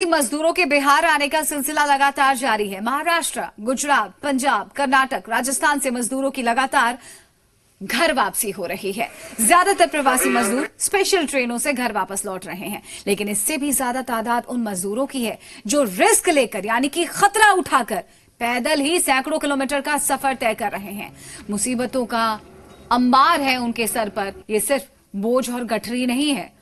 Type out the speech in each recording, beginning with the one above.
मजदूरों के बिहार आने का सिलसिला लगातार जारी है। महाराष्ट्र, गुजरात, पंजाब, कर्नाटक, राजस्थान से मजदूरों की लगातार घर वापसी हो रही है। ज्यादातर प्रवासी मजदूर स्पेशल ट्रेनों से घर वापस लौट रहे हैं, लेकिन इससे भी ज्यादा तादाद उन मजदूरों की है जो रिस्क लेकर यानी कि खतरा उठाकर पैदल ही सैकड़ों किलोमीटर का सफर तय कर रहे हैं। मुसीबतों का अंबार है उनके सर पर। यह सिर्फ बोझ और गठरी नहीं है,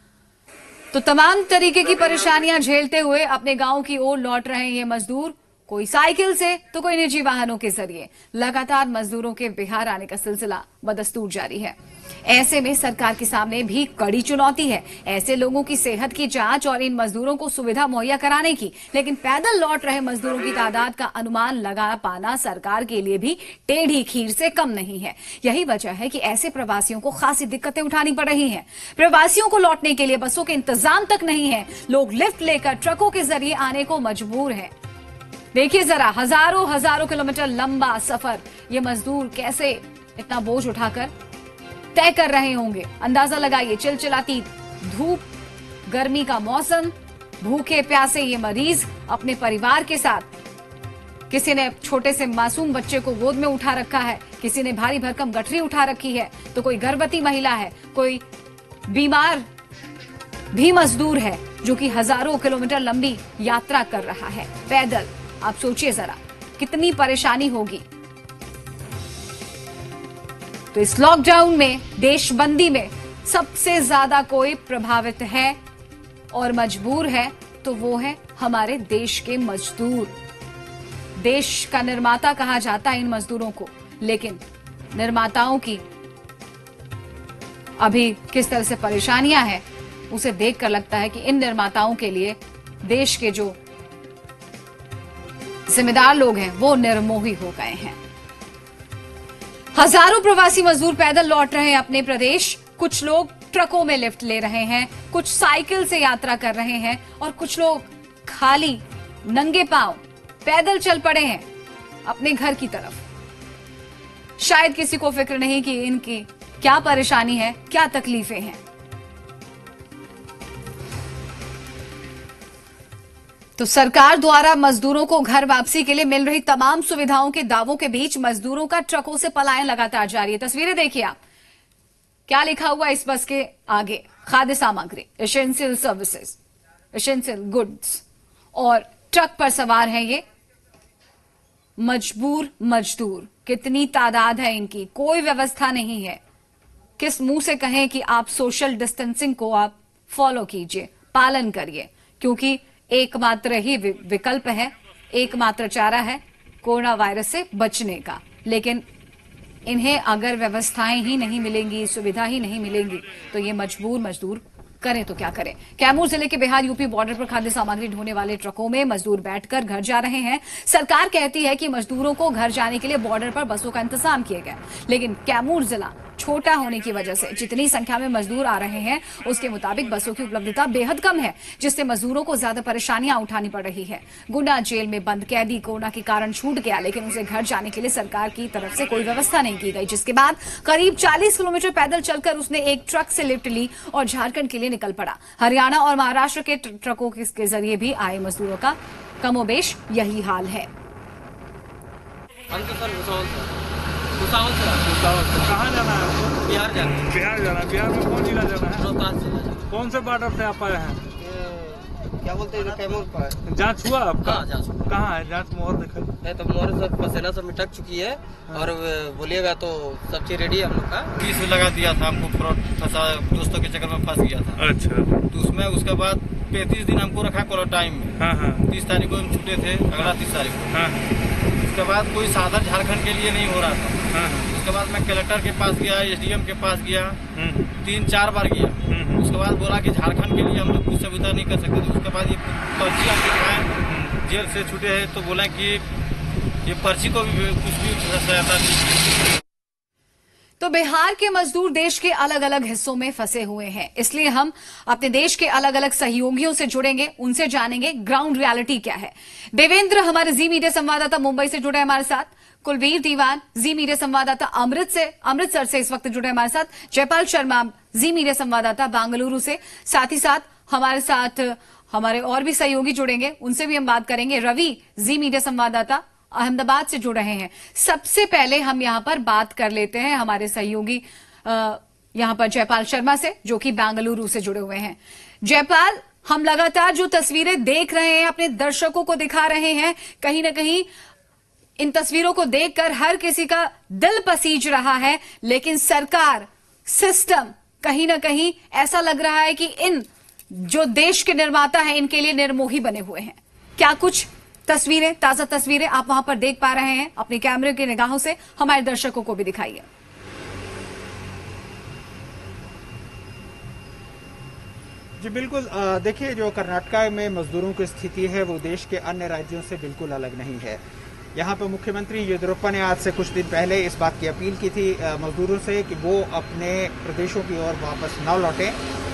तो तमाम तरीके की परेशानियां झेलते हुए अपने गांव की ओर लौट रहे हैं ये मजदूर। कोई साइकिल से तो कोई निजी वाहनों के जरिए। लगातार मजदूरों के बिहार आने का सिलसिला बदस्तूर जारी है। ऐसे में सरकार के सामने भी कड़ी चुनौती है ऐसे लोगों की सेहत की जांच और इन मजदूरों को सुविधा मुहैया कराने की। लेकिन पैदल लौट रहे मजदूरों की तादाद का अनुमान लगा पाना सरकार के लिए भी टेढ़ी खीर से कम नहीं है। यही वजह है कि ऐसे प्रवासियों को खासी दिक्कतें उठानी पड़ रही हैं। प्रवासियों को लौटने के लिए बसों के इंतजाम तक नहीं है। लोग लिफ्ट लेकर ट्रकों के जरिए आने को मजबूर हैं। देखिए जरा, हजारों किलोमीटर लंबा सफर ये मजदूर कैसे इतना बोझ उठाकर तय कर रहे होंगे। अंदाजा लगाइए, चिलचिलाती धूप, गर्मी का मौसम, भूखे प्यासे ये मरीज अपने परिवार के साथ, किसी ने छोटे से मासूम बच्चे को गोद में उठा रखा है, किसी ने भारी भरकम गठरी उठा रखी है, तो कोई गर्भवती महिला है, कोई बीमार भी मजदूर है जो कि हजारों किलोमीटर लंबी यात्रा कर रहा है पैदल। आप सोचिए जरा कितनी परेशानी होगी। तो इस लॉकडाउन में, देशबंदी में सबसे ज्यादा कोई प्रभावित है और मजबूर है तो वो है हमारे देश के मजदूर। देश का निर्माता कहा जाता है इन मजदूरों को, लेकिन निर्माताओं की अभी किस तरह से परेशानियां हैं उसे देखकर लगता है कि इन निर्माताओं के लिए देश के जो जिम्मेदार लोग हैं वो निर्मोही हो गए हैं। हजारों प्रवासी मजदूर पैदल लौट रहे हैं अपने प्रदेश। कुछ लोग ट्रकों में लिफ्ट ले रहे हैं, कुछ साइकिल से यात्रा कर रहे हैं और कुछ लोग खाली नंगे पांव पैदल चल पड़े हैं अपने घर की तरफ। शायद किसी को फिक्र नहीं कि इनकी क्या परेशानी है, क्या तकलीफें हैं। तो सरकार द्वारा मजदूरों को घर वापसी के लिए मिल रही तमाम सुविधाओं के दावों के बीच मजदूरों का ट्रकों से पलायन लगातार जारी है। तस्वीरें देखिए आप, क्या लिखा हुआ इस बस के आगे, खाद्य सामग्री, एसेंशियल सर्विसेज, एसेंशियल गुड्स, और ट्रक पर सवार है ये मजबूर मजदूर। कितनी तादाद है इनकी, कोई व्यवस्था नहीं है। किस मुंह से कहें कि आप सोशल डिस्टेंसिंग को आप फॉलो कीजिए, पालन करिए, क्योंकि एकमात्र ही विकल्प है, एकमात्र चारा है कोरोना वायरस से बचने का। लेकिन इन्हें अगर व्यवस्थाएं ही नहीं मिलेंगी, सुविधा ही नहीं मिलेंगी, तो ये मजदूर करें तो क्या करें। कैमूर जिले के बिहार यूपी बॉर्डर पर खाद्य सामग्री ढोने वाले ट्रकों में मजदूर बैठकर घर जा रहे हैं। सरकार कहती है कि मजदूरों को घर जाने के लिए बॉर्डर पर बसों का इंतजाम किया गया, लेकिन कैमूर जिला छोटा होने की वजह से जितनी संख्या में मजदूर आ रहे हैं उसके मुताबिक बसों की उपलब्धता बेहद कम है, जिससे मजदूरों को ज्यादा परेशानियां उठानी पड़ रही है। गुंडा जेल में बंद कैदी कोरोना के कारण छूट गया, लेकिन उसे घर जाने के लिए सरकार की तरफ से कोई व्यवस्था नहीं की गई, जिसके बाद करीब 40 किलोमीटर पैदल चलकर उसने एक ट्रक से लिफ्ट ली और झारखंड के लिए निकल पड़ा। हरियाणा और महाराष्ट्र के ट्रकों के जरिए भी आए मजदूरों का कमोबेश यही हाल है। कहाँ जाना है आपको? बिहार जाना है। बिहार जाना है। बिहार में कौन जिला जाना है? रोहतास जिला। कौन से बॉर्डर से आप आए हैं? क्या बोलते हैं, कैमूर पर। जांच हुआ आपका? हाँ, जांच हुआ। कहाँ है जांच? मोहर दिखा है तो मोहर सब पसेना सब मिटक चुकी है। हाँ। और बोलिएगा तो सब चीज रेडी है हम लोग का। 20 लगा दिया था हमको, फ्रॉड फंसा, दोस्तों के चक्कर में फंस गया था। अच्छा। तो उसमें उसके बाद 35 दिन हमको रखा क्वारंटाइन में। हाँ हाँ। 30 तारीख को हम छूटे थे, अगला 30 तारीख को। हाँ। उसके बाद कोई साधन झारखंड के लिए नहीं हो रहा था। हाँ। उसके बाद मैं कलेक्टर के पास गया, एसडीएम के पास गया, 3-4 बार गया। उसके बाद बोला कि झारखंड के लिए हम लोग कुछ सुविधा नहीं कर सकते। तो उसके बाद ये पर्ची हम दिखाएं, जेल से छूटे हैं तो बोला कि ये पर्ची को भी कुछ भी सहायता दीजिए। तो बिहार के मजदूर देश के अलग अलग हिस्सों में फंसे हुए हैं, इसलिए हम अपने देश के अलग अलग सहयोगियों से जुड़ेंगे, उनसे जानेंगे ग्राउंड रियलिटी क्या है। देवेंद्र हमारे जी मीडिया संवाददाता मुंबई से जुड़े हमारे साथ, कुलवीर दीवान जी मीडिया संवाददाता अमृतसर से इस वक्त जुड़े हमारे साथ, जयपाल शर्मा जी मीडिया संवाददाता बेंगलुरु से, साथ ही साथ हमारे साथ हमारे और भी सहयोगी जुड़ेंगे, उनसे भी हम बात करेंगे। रवि, जी मीडिया संवाददाता, अहमदाबाद से जुड़ रहे हैं। सबसे पहले हम यहां पर बात कर लेते हैं हमारे सहयोगी यहां पर जयपाल शर्मा से, जो कि बेंगलुरु से जुड़े हुए हैं। जयपाल, हम लगातार जो तस्वीरें देख रहे हैं, अपने दर्शकों को दिखा रहे हैं, कहीं ना कहीं इन तस्वीरों को देखकर हर किसी का दिल पसीज रहा है, लेकिन सरकार, सिस्टम कहीं ना कहीं ऐसा लग रहा है कि इन जो देश के निर्माता हैं इनके लिए निर्मोही बने हुए हैं। क्या कुछ तस्वीरें, ताजा तस्वीरें आप वहां पर देख पा रहे हैं? अपने कैमरे की निगाहों से हमारे दर्शकों को भी दिखाइए। जी बिल्कुल, देखिए, जो कर्नाटक में मजदूरों की स्थिति है वो देश के अन्य राज्यों से बिल्कुल अलग नहीं है। यहाँ पर मुख्यमंत्री येदियुरप्पा ने आज से कुछ दिन पहले इस बात की अपील की थी मजदूरों से कि वो अपने प्रदेशों की ओर वापस न लौटें,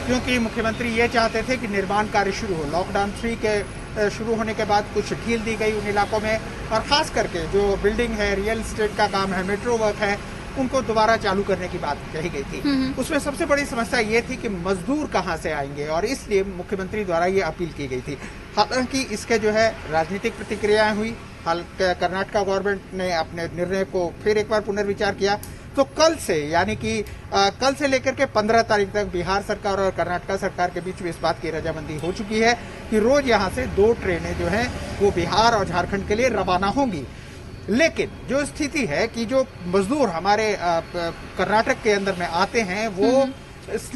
क्योंकि मुख्यमंत्री ये चाहते थे कि निर्माण कार्य शुरू हो। लॉकडाउन 3 के शुरू होने के बाद कुछ ढील दी गई उन इलाकों में, और खास करके जो बिल्डिंग है, रियल एस्टेट का काम है, मेट्रो वर्क है, उनको दोबारा चालू करने की बात कही गई थी। उसमें सबसे बड़ी समस्या ये थी कि मजदूर कहां से आएंगे, और इसलिए मुख्यमंत्री द्वारा ये अपील की गई थी। हालांकि इसके जो है राजनीतिक प्रतिक्रियाएं हुई। कर्नाटक गवर्नमेंट ने अपने निर्णय को फिर एक बार पुनर्विचार किया। तो कल से, यानी कि कल से लेकर के 15 तारीख तक बिहार सरकार और कर्नाटक सरकार के बीच में इस बात की रजामंदी हो चुकी है कि रोज यहां से 2 ट्रेनें जो हैं वो बिहार और झारखंड के लिए रवाना होंगी। लेकिन जो स्थिति है कि जो मजदूर हमारे कर्नाटक के अंदर में आते हैं वो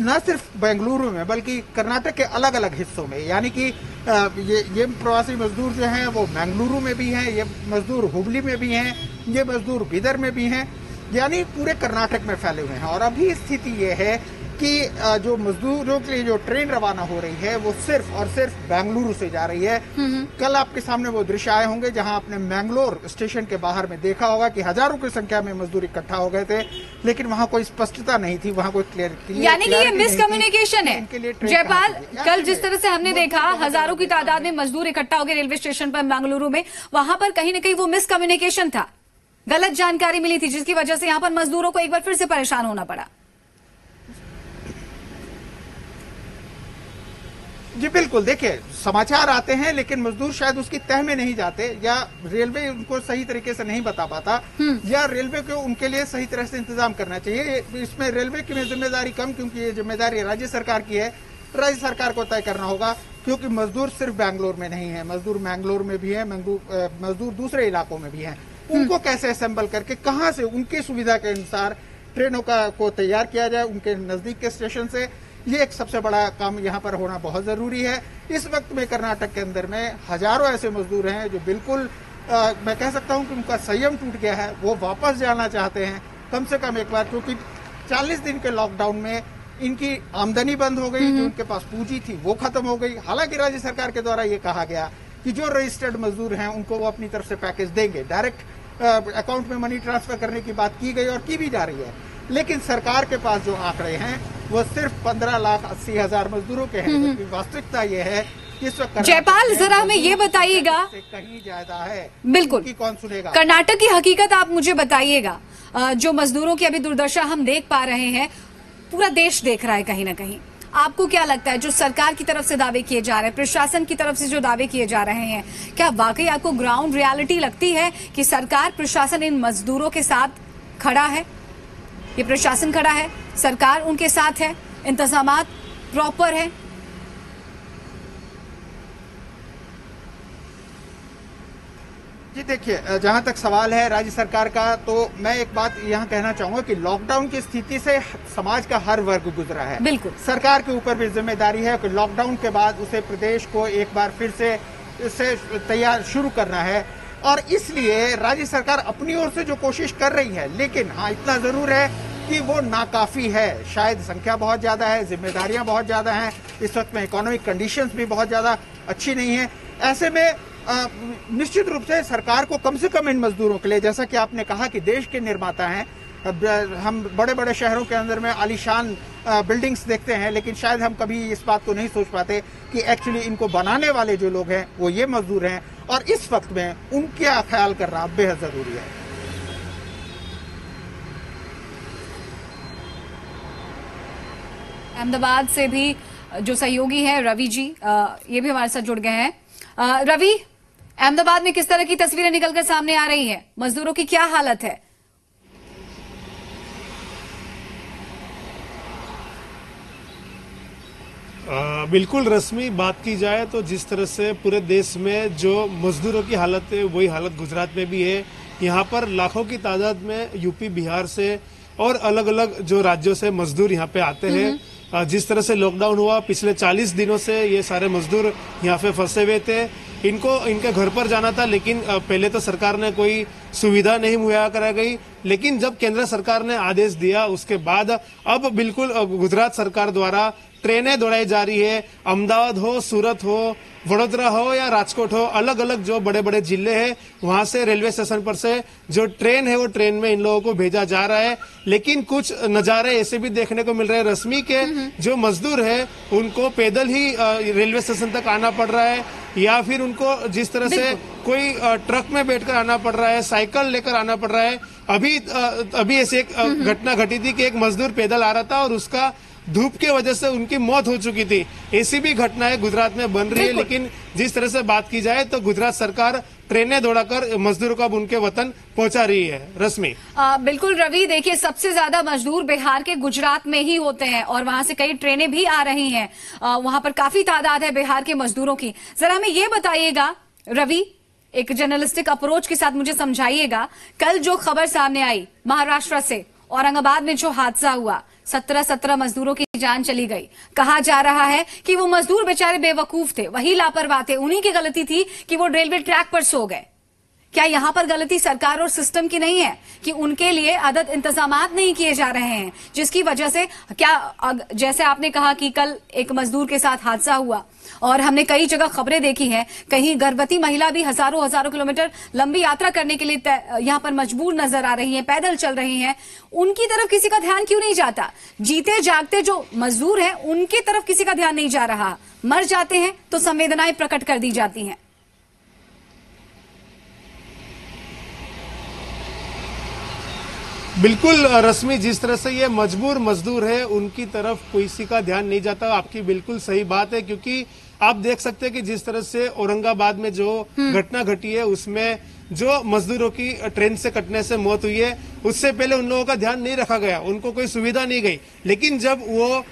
न सिर्फ बेंगलुरु में बल्कि कर्नाटक के अलग अलग हिस्सों में, यानी कि ये प्रवासी मजदूर जो हैं वो बेंगलुरु में भी हैं, ये मजदूर हुबली में भी हैं, ये मजदूर बीदर में भी हैं, यानी पूरे कर्नाटक में फैले हुए हैं। और अभी स्थिति ये है कि जो मजदूरों के लिए जो ट्रेन रवाना हो रही है वो सिर्फ और सिर्फ बेंगलुरु से जा रही है। कल आपके सामने वो दृश्य आए होंगे जहां आपने मैंगलोर स्टेशन के बाहर में देखा होगा कि हजारों की संख्या में मजदूर इकट्ठा हो गए थे, लेकिन वहां कोई स्पष्टता नहीं थी, वहां कोई क्लियर, यानी कि ये मिसकम्युनिकेशन है। जयपाल, कल जिस तरह से हमने देखा हजारों की तादाद में मजदूर इकट्ठा हो गए रेलवे स्टेशन पर बेंगलुरु में, वहां पर कहीं ना कहीं वो मिसकम्युनिकेशन था, गलत जानकारी मिली थी, जिसकी वजह से यहां पर मजदूरों को एक बार फिर से परेशान होना पड़ा। जी बिल्कुल, देखिए, समाचार आते हैं लेकिन मजदूर शायद उसकी तह में नहीं जाते, या रेलवे उनको सही तरीके से नहीं बता पाता, या रेलवे को उनके लिए सही तरह से इंतजाम करना चाहिए। इसमें रेलवे की जिम्मेदारी कम, क्योंकि ये जिम्मेदारी राज्य सरकार की है। राज्य सरकार को तय करना होगा, क्योंकि मजदूर सिर्फ बैंगलोर में नहीं है, मजदूर मैंगलोर में भी है, मजदूर दूसरे इलाकों में भी है। उनको कैसे असेंबल करके कहां से उनकी सुविधा के अनुसार ट्रेनों को तैयार किया जाए उनके नजदीक के स्टेशन से, ये एक सबसे बड़ा काम यहाँ पर होना बहुत जरूरी है। इस वक्त में कर्नाटक के अंदर में हजारों ऐसे मजदूर हैं जो बिल्कुल मैं कह सकता हूँ कि उनका संयम टूट गया है, वो वापस जाना चाहते हैं कम से कम एक बार, क्योंकि 40 दिन के लॉकडाउन में इनकी आमदनी बंद हो गई, जो उनके पास पूंजी थी वो खत्म हो गई। हालांकि राज्य सरकार के द्वारा ये कहा गया कि जो रजिस्टर्ड मजदूर हैं उनको वो अपनी तरफ से पैकेज देंगे, डायरेक्ट अकाउंट में मनी ट्रांसफर करने की बात की गई और की भी जा रही है। लेकिन सरकार के पास जो आंकड़े हैं वो सिर्फ 15,80,000 मजदूरों के हैं, जबकि वास्तविकता ये है कि इस वक्त जयपाल, जरा हमें ये बताइएगा, कहीं ज्यादा है, बिल्कुल, कि कौन सुनेगा। कर्नाटक की हकीकत आप मुझे बताइएगा। जो मजदूरों की अभी दुर्दशा हम देख पा रहे हैं, पूरा देश देख रहा है कहीं ना कहीं। आपको क्या लगता है, जो सरकार की तरफ से दावे किए जा रहे हैं, प्रशासन की तरफ से जो दावे किए जा रहे हैं, क्या वाकई आपको ग्राउंड रियलिटी लगती है कि सरकार, प्रशासन इन मजदूरों के साथ खड़ा है? ये प्रशासन खड़ा है, सरकार उनके साथ है, इंतजामात प्रॉपर है? जी देखिए, जहां तक सवाल है राज्य सरकार का, तो मैं एक बात यहां कहना चाहूंगा कि लॉकडाउन की स्थिति से समाज का हर वर्ग गुजरा है। बिल्कुल, सरकार के ऊपर भी जिम्मेदारी है कि लॉकडाउन के बाद उसे प्रदेश को एक बार फिर से तैयार शुरू करना है, और इसलिए राज्य सरकार अपनी ओर से जो कोशिश कर रही है, लेकिन हाँ इतना जरूर है कि वो नाकाफी है। शायद संख्या बहुत ज्यादा है, जिम्मेदारियां बहुत ज्यादा हैं, इस वक्त में इकोनॉमिक कंडीशंस भी बहुत ज्यादा अच्छी नहीं है। ऐसे में निश्चित रूप से सरकार को कम से कम इन मजदूरों के लिए, जैसा कि आपने कहा कि देश के निर्माता हैं, हम बड़े बड़े शहरों के अंदर में आलीशान बिल्डिंग्स देखते हैं, लेकिन शायद हम कभी इस बात को नहीं सोच पाते कि एक्चुअली इनको बनाने वाले जो लोग हैं वो ये मजदूर हैं, और इस वक्त में उनका ख्याल करना बेहद जरूरी है। अहमदाबाद से भी जो सहयोगी है रवि जी, ये भी हमारे साथ जुड़ गए हैं। रवि, अहमदाबाद में किस तरह की तस्वीरें निकलकर सामने आ रही हैं? मजदूरों की क्या हालत है? बिल्कुल रस्मी बात की जाए तो जिस तरह से पूरे देश में जो मजदूरों की हालत है वही हालत गुजरात में भी है। यहाँ पर लाखों की तादाद में यूपी, बिहार से और अलग अलग जो राज्यों से मजदूर यहाँ पे आते हैं। जिस तरह से लॉकडाउन हुआ, पिछले 40 दिनों से ये सारे मजदूर यहाँ पे फंसे हुए थे। इनको इनके घर पर जाना था, लेकिन पहले तो सरकार ने कोई सुविधा नहीं मुहैया करा गई। लेकिन जब केंद्र सरकार ने आदेश दिया उसके बाद अब बिल्कुल गुजरात सरकार द्वारा ट्रेनें दौड़ाई जा रही है। अहमदाबाद हो, सूरत हो, वडोदरा हो या राजकोट हो, अलग अलग जो बड़े बड़े जिले हैं वहां से रेलवे स्टेशन पर से जो ट्रेन है वो ट्रेन में इन लोगों को भेजा जा रहा है। लेकिन कुछ नजारे ऐसे भी देखने को मिल रहे हैं, रश्मि के जो मजदूर है उनको पैदल ही रेलवे स्टेशन तक आना पड़ रहा है, या फिर उनको जिस तरह से कोई ट्रक में बैठकर आना पड़ रहा है, साइकिल लेकर आना पड़ रहा है। अभी ऐसी एक घटना घटी थी कि एक मजदूर पैदल आ रहा था और उसका धूप की वजह से उनकी मौत हो चुकी थी। ऐसी भी घटनाएं गुजरात में बन रही है। लेकिन जिस तरह से बात की जाए तो गुजरात सरकार ट्रेनें दौड़ाकर मजदूरों को अब उनके वतन पहुंचा रही है। रश्मि, बिल्कुल रवि, देखिए सबसे ज्यादा मजदूर बिहार के गुजरात में ही होते हैं और वहां से कई ट्रेनें भी आ रही हैं। वहां पर काफी तादाद है बिहार के मजदूरों की। जरा हमें ये बताइएगा रवि, एक जर्नलिस्टिक अप्रोच के साथ मुझे समझाइएगा, कल जो खबर सामने आई महाराष्ट्र से औरंगाबाद में जो हादसा हुआ, 17 मजदूरों की जान चली गई। कहा जा रहा है कि वो मजदूर बेचारे बेवकूफ थे, वही लापरवाह थे, उन्हीं की गलती थी कि वो रेलवे ट्रैक पर सो गए। क्या यहां पर गलती सरकार और सिस्टम की नहीं है कि उनके लिए आदत इंतजामात नहीं किए जा रहे हैं, जिसकी वजह से क्या, जैसे आपने कहा कि कल एक मजदूर के साथ हादसा हुआ और हमने कई जगह खबरें देखी हैं, कहीं गर्भवती महिला भी हजारों किलोमीटर लंबी यात्रा करने के लिए यहां पर मजबूर नजर आ रही हैं, पैदल चल रही हैं। उनकी तरफ किसी का ध्यान क्यों नहीं जाता? जीते जागते जो मजदूर हैं उनकी तरफ किसी का ध्यान नहीं जा रहा। मर जाते हैं तो संवेदनाएं प्रकट कर दी जाती हैं। बिल्कुल रश्मि, जिस तरह से ये मजबूर मजदूर है उनकी तरफ किसी का ध्यान नहीं जाता। आपकी बिल्कुल सही बात है, क्योंकि आप देख सकते हैं कि जिस तरह से औरंगाबाद में जो घटना घटी है उसमें जो मजदूरों की ट्रेन से कटने से मौत हुई है, उससे पहले उन लोगों का ध्यान नहीं रखा गया, उनको कोई सुविधा नहीं गई। लेकिन जब वो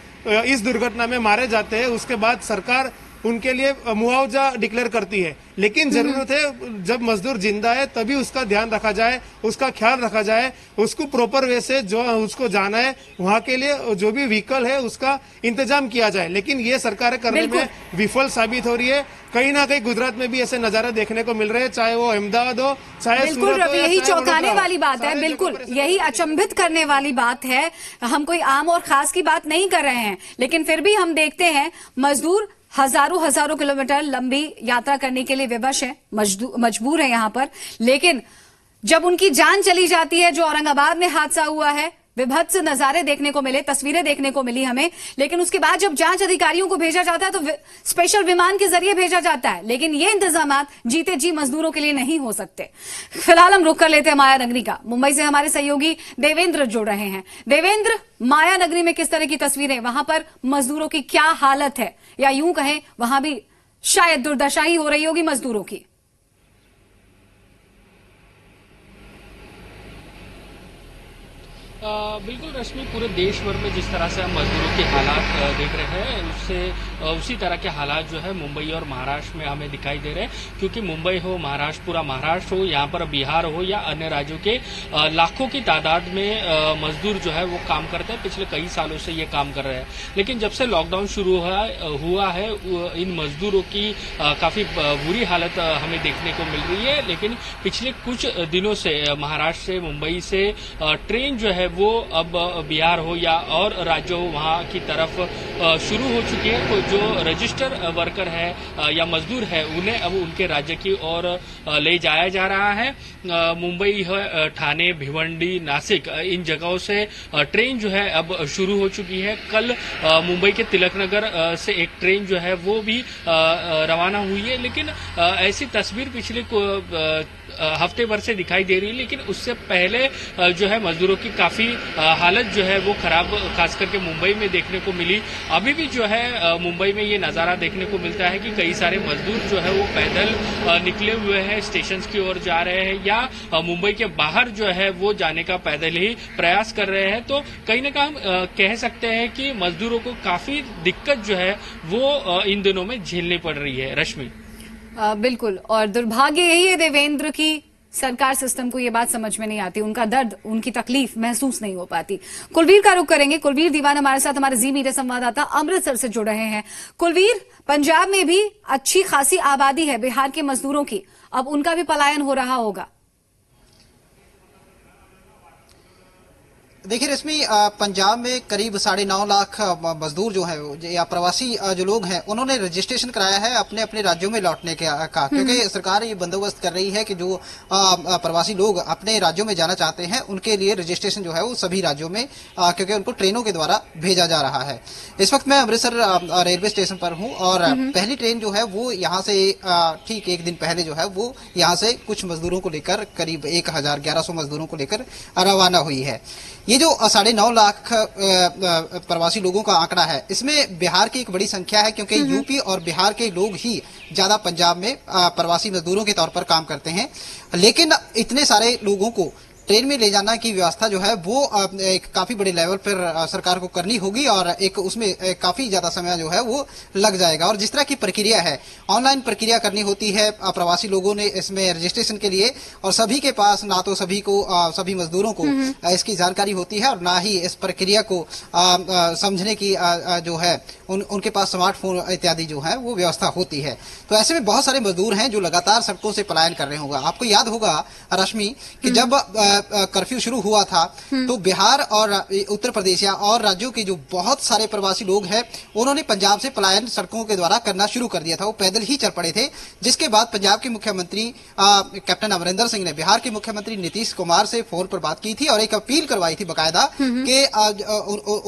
इस दुर्घटना में मारे जाते हैं उसके बाद सरकार उनके लिए मुआवजा डिक्लेयर करती है। लेकिन जरूरत है जब मजदूर जिंदा है तभी उसका ध्यान रखा जाए, उसका ख्याल रखा जाए, उसको प्रॉपर वे से जो उसको जाना है वहां के लिए जो भी व्हीकल है उसका इंतजाम किया जाए। लेकिन ये सरकार करने में विफल साबित हो रही है। कहीं ना कहीं गुजरात में भी ऐसे नजारे देखने को मिल रहे हैं, चाहे वो अहमदाबाद हो, चाहे सूरत हो। यही चौंकाने वाली बात है, बिल्कुल यही अचंभित करने वाली बात है। हम कोई आम और खास की बात नहीं कर रहे हैं, लेकिन फिर भी हम देखते हैं मजदूर हजारों किलोमीटर लंबी यात्रा करने के लिए विवश है, मजबूर है यहां पर। लेकिन जब उनकी जान चली जाती है, जो औरंगाबाद में हादसा हुआ है, विभत्स नजारे देखने को मिले, तस्वीरें देखने को मिली हमें। लेकिन उसके बाद जब जांच अधिकारियों को भेजा जाता है तो स्पेशल विमान के जरिए भेजा जाता है, लेकिन ये इंतजामात जीते जी मजदूरों के लिए नहीं हो सकते। फिलहाल हम रुक कर लेते हैं माया नगरी का। मुंबई से हमारे सहयोगी देवेंद्र जुड़ रहे हैं। देवेंद्र, माया नगरी में किस तरह की तस्वीरें, वहां पर मजदूरों की क्या हालत है, या यूं कहें वहां भी शायद दुर्दशा ही हो रही होगी मजदूरों की? बिल्कुल रश्मि, पूरे देश भर में जिस तरह से हम मजदूरों के हालात देख रहे हैं उससे उसी तरह के हालात जो है मुंबई और महाराष्ट्र में हमें दिखाई दे रहे हैं। क्योंकि मुंबई हो, महाराष्ट्र, पूरा महाराष्ट्र हो, यहाँ पर बिहार हो या अन्य राज्यों के लाखों की तादाद में मजदूर जो है वो काम करते हैं, पिछले कई सालों से ये काम कर रहे हैं। लेकिन जब से लॉकडाउन शुरू हुआ है इन मजदूरों की काफी बुरी हालत हमें देखने को मिल रही है। लेकिन पिछले कुछ दिनों से महाराष्ट्र से, मुंबई से ट्रेन जो है वो अब बिहार हो या और राज्यों वहां की तरफ शुरू हो चुकी है। तो जो रजिस्टर वर्कर है या मजदूर है उन्हें अब उनके राज्य की ओर ले जाया जा रहा है। मुंबई है, ठाणे, भिवंडी, नासिक, इन जगहों से ट्रेन जो है अब शुरू हो चुकी है। कल मुंबई के तिलकनगर से एक ट्रेन जो है वो भी रवाना हुई है। लेकिन ऐसी तस्वीर पिछले हफ्ते भर से दिखाई दे रही है। लेकिन उससे पहले जो है मजदूरों की काफी काफी हालत जो है वो खराब खास करके मुंबई में देखने को मिली। अभी भी जो है मुंबई में ये नजारा देखने को मिलता है कि कई सारे मजदूर जो है वो पैदल निकले हुए हैं, स्टेशन की ओर जा रहे हैं या मुंबई के बाहर जो है वो जाने का पैदल ही प्रयास कर रहे हैं। तो कहीं ना कहीं कह सकते हैं कि मजदूरों को काफी दिक्कत जो है वो इन दिनों में झेलनी पड़ रही है। रश्मि, बिल्कुल, और दुर्भाग्य यही है देवेंद्र की सरकार सिस्टम को ये बात समझ में नहीं आती, उनका दर्द, उनकी तकलीफ महसूस नहीं हो पाती। कुलवीर का रुख करेंगे। कुलवीर दीवान हमारे साथ हमारे जी मीडिया संवाददाता अमृतसर से जुड़ रहे हैं। कुलवीर, पंजाब में भी अच्छी खासी आबादी है बिहार के मजदूरों की, अब उनका भी पलायन हो रहा होगा। देखिए रश्मि, पंजाब में करीब 9.5 लाख मजदूर जो हैं या प्रवासी जो लोग हैं उन्होंने रजिस्ट्रेशन कराया है अपने अपने राज्यों में लौटने का, क्योंकि सरकार ये बंदोबस्त कर रही है कि जो प्रवासी लोग अपने राज्यों में जाना चाहते हैं उनके लिए रजिस्ट्रेशन जो है वो सभी राज्यों में, क्योंकि उनको ट्रेनों के द्वारा भेजा जा रहा है। इस वक्त मैं अमृतसर रेलवे स्टेशन पर हूँ और पहली ट्रेन जो है वो यहाँ से ठीक एक दिन पहले जो है वो यहाँ से कुछ मजदूरों को लेकर करीब 1100 मजदूरों को लेकर रवाना हुई है। ये जो 9.5 लाख प्रवासी लोगों का आंकड़ा है, इसमें बिहार की एक बड़ी संख्या है, क्योंकि यूपी और बिहार के लोग ही ज्यादा पंजाब में प्रवासी मजदूरों के तौर पर काम करते हैं। लेकिन इतने सारे लोगों को ट्रेन में ले जाना की व्यवस्था जो है वो एक काफी बड़े लेवल पर सरकार को करनी होगी और एक उसमें काफी ज्यादा समय जो है वो लग जाएगा। और जिस तरह की प्रक्रिया है, ऑनलाइन प्रक्रिया करनी होती है प्रवासी लोगों ने इसमें रजिस्ट्रेशन के लिए, और सभी के पास ना तो सभी मजदूरों को इसकी जानकारी होती है और ना ही इस प्रक्रिया को समझने की जो है उनके पास स्मार्टफोन इत्यादि जो है वो व्यवस्था होती है। तो ऐसे में बहुत सारे मजदूर हैं जो लगातार सड़कों से पलायन कर रहे होंगे। आपको याद होगा रश्मि कि जब कर्फ्यू शुरू हुआ था तो बिहार और उत्तर प्रदेश या और राज्यों के जो बहुत सारे प्रवासी लोग हैं उन्होंने पंजाब से पलायन सड़कों के द्वारा करना शुरू कर दिया था, वो पैदल ही चल पड़े थे। जिसके बाद पंजाब के मुख्यमंत्री कैप्टन अमरिंदर सिंह ने बिहार के मुख्यमंत्री नीतीश कुमार से फोन पर बात की थी और एक अपील करवाई थी बकायदा कि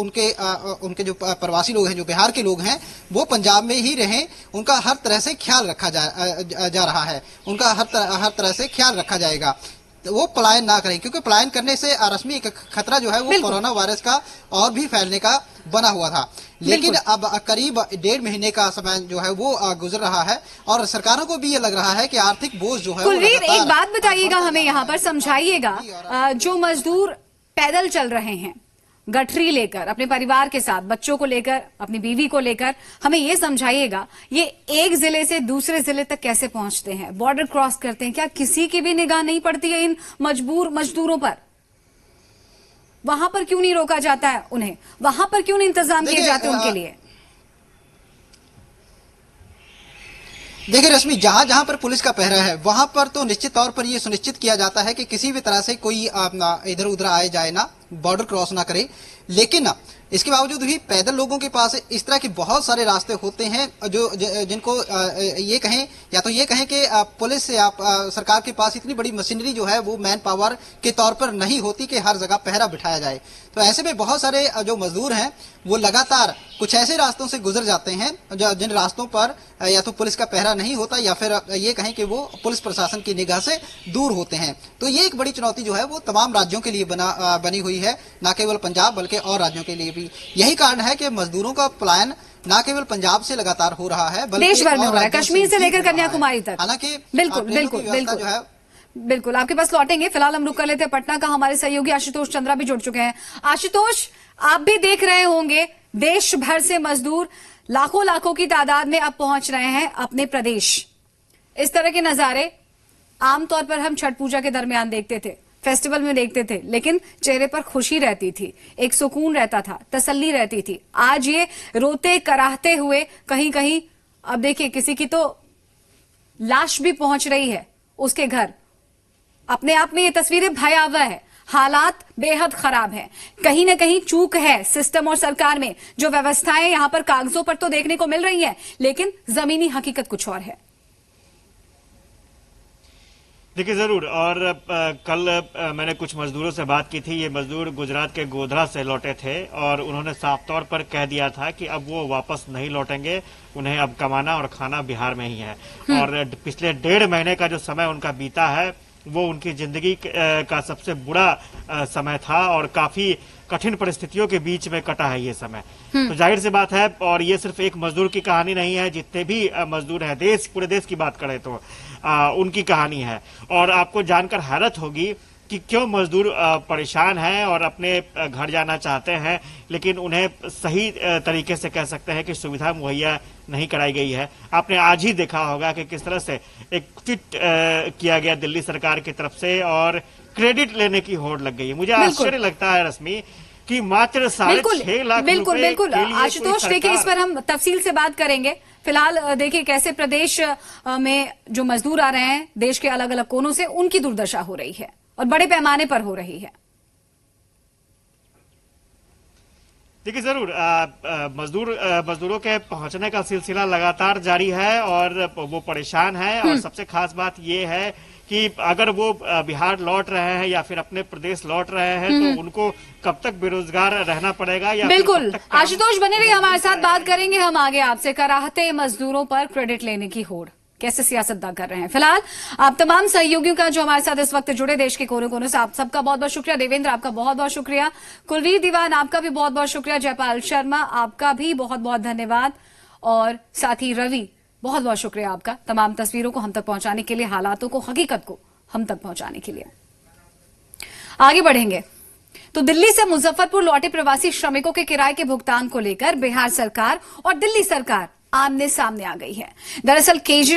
उनके जो प्रवासी लोग हैं, जो बिहार के लोग हैं, वो पंजाब में ही रहें, उनका हर तरह से ख्याल रखा जा रहा है, उनका हर तरह से ख्याल रखा जाएगा, वो पलायन ना करें, क्योंकि पलायन करने से रश्मि एक खतरा जो है वो कोरोना वायरस का और भी फैलने का बना हुआ था। लेकिन अब करीब 1.5 महीने का समय जो है वो गुजर रहा है और सरकारों को भी ये लग रहा है कि आर्थिक बोझ जो है। कुलवीर, एक बात बताइएगा, हमें यहाँ पर समझाइएगा, जो मजदूर पैदल चल रहे हैं गठरी लेकर, अपने परिवार के साथ, बच्चों को लेकर, अपनी बीवी को लेकर, हमें ये समझाइएगा, ये एक जिले से दूसरे जिले तक कैसे पहुंचते हैं, बॉर्डर क्रॉस करते हैं, क्या किसी की भी निगाह नहीं पड़ती है इन मजदूरों पर? वहां पर क्यों नहीं रोका जाता है उन्हें? वहां पर क्यों नहीं इंतजाम किए जाते उनके लिए? देखिए रश्मि, जहां जहां पर पुलिस का पहरा है वहां पर तो निश्चित तौर पर यह सुनिश्चित किया जाता है कि किसी भी तरह से कोई इधर उधर आए जाए ना, बॉर्डर क्रॉस ना करे। लेकिन इसके बावजूद भी पैदल लोगों के पास इस तरह के बहुत सारे रास्ते होते हैं जो जिनको ये कहें या तो ये कहें कि पुलिस या सरकार के पास इतनी बड़ी मशीनरी जो है वो मैन पावर के तौर पर नहीं होती कि हर जगह पहरा बिठाया जाए। तो ऐसे में बहुत सारे जो मजदूर हैं वो लगातार कुछ ऐसे रास्तों से गुजर जाते हैं जिन रास्तों पर या तो पुलिस का पहरा नहीं होता या फिर ये कहें कि वो पुलिस प्रशासन की निगाह से दूर होते हैं। तो ये एक बड़ी चुनौती जो है वो तमाम राज्यों के लिए बनी हुई है, न केवल पंजाब बल्कि और राज्यों के लिए भी। यही कारण है कि मजदूरों का पलायन न केवल पंजाब से लगातार हो रहा है बल्कि देश भर में हो रहा है, कश्मीर से लेकर कन्याकुमारी तक। हालांकि बिल्कुल जो है बिल्कुल आपके पास लौटेंगे। फिलहाल हम रुक कर लेते हैं पटना का, हमारे सहयोगी आशुतोष चंद्रा भी जुड़ चुके हैं। आशुतोष, आप भी देख रहे होंगे देश भर से मजदूर लाखों की तादाद में अब पहुंच रहे हैं अपने प्रदेश। इस तरह के नजारे आमतौर पर हम छठ पूजा के दरमियान देखते थे, फेस्टिवल में देखते थे, लेकिन चेहरे पर खुशी रहती थी, एक सुकून रहता था, तसल्ली रहती थी। आज ये रोते कराहते हुए कहीं कहीं, अब देखिए किसी की तो लाश भी पहुंच रही है उसके घर। अपने आप में ये तस्वीरें भयावह है, हालात बेहद खराब है। कहीं ना कहीं चूक है सिस्टम और सरकार में। जो व्यवस्थाएं यहां पर कागजों पर तो देखने को मिल रही हैं, लेकिन जमीनी हकीकत कुछ और है। देखिए जरूर, और कल मैंने कुछ मजदूरों से बात की थी। ये मजदूर गुजरात के गोधरा से लौटे थे और उन्होंने साफ तौर पर कह दिया था कि अब वो वापस नहीं लौटेंगे, उन्हें अब कमाना और खाना बिहार में ही है। और पिछले 1.5 महीने का जो समय उनका बीता है वो उनकी जिंदगी का सबसे बुरा समय था और काफी कठिन परिस्थितियों के बीच में कटा है ये समय। तो जाहिर सी बात है, और ये सिर्फ एक मजदूर की कहानी नहीं है, जितने भी मजदूर हैं पूरे देश की बात करें तो उनकी कहानी है। और आपको जानकर हैरत होगी कि क्यों मजदूर परेशान हैं और अपने घर जाना चाहते हैं, लेकिन उन्हें सही तरीके से कह सकते हैं कि सुविधा मुहैया नहीं कराई गई है। आपने आज ही देखा होगा कि किस तरह से एक ट्वीट किया गया दिल्ली सरकार की तरफ से और क्रेडिट लेने की होड़ लग गई है। मुझे आश्चर्य लगता है रश्मि कि मात्र 6.5 लाख बिल्कुल आशुतोष, देखिए इस पर हम तफसील से बात करेंगे। फिलहाल देखिए कैसे प्रदेश में जो मजदूर आ रहे हैं देश के अलग अलग कोनों से, उनकी दुर्दशा हो रही है और बड़े पैमाने पर हो रही है। देखिए जरूर मजदूरों के पहुंचने का सिलसिला लगातार जारी है और वो परेशान है। और सबसे खास बात ये है कि अगर वो बिहार लौट रहे हैं या फिर अपने प्रदेश लौट रहे हैं तो उनको कब तक बेरोजगार रहना पड़ेगा या बिल्कुल। आशुतोष बने रहिए, हमारे साथ बात करेंगे हम आगे आपसे। कराहते मजदूरों पर क्रेडिट लेने की होड़, कैसे सियासतदान कर रहे हैं। फिलहाल आप तमाम सहयोगियों का जो हमारे साथ इस वक्त जुड़े देश के कोने कोने से, आप सबका बहुत बहुत शुक्रिया। देवेंद्र आपका बहुत बहुत शुक्रिया, कुलवीर दीवान आपका भी बहुत बहुत शुक्रिया, जयपाल शर्मा आपका भी बहुत बहुत धन्यवाद, और साथ ही रवि बहुत बहुत शुक्रिया आपका, तमाम तस्वीरों को हम तक पहुंचाने के लिए, हालातों को, हकीकत को हम तक पहुंचाने के लिए। आगे बढ़ेंगे तो दिल्ली से मुजफ्फरपुर लौटे प्रवासी श्रमिकों के किराए के भुगतान को लेकर बिहार सरकार और दिल्ली सरकार आमने सामने आ गई है। दरअसल केजरीवाल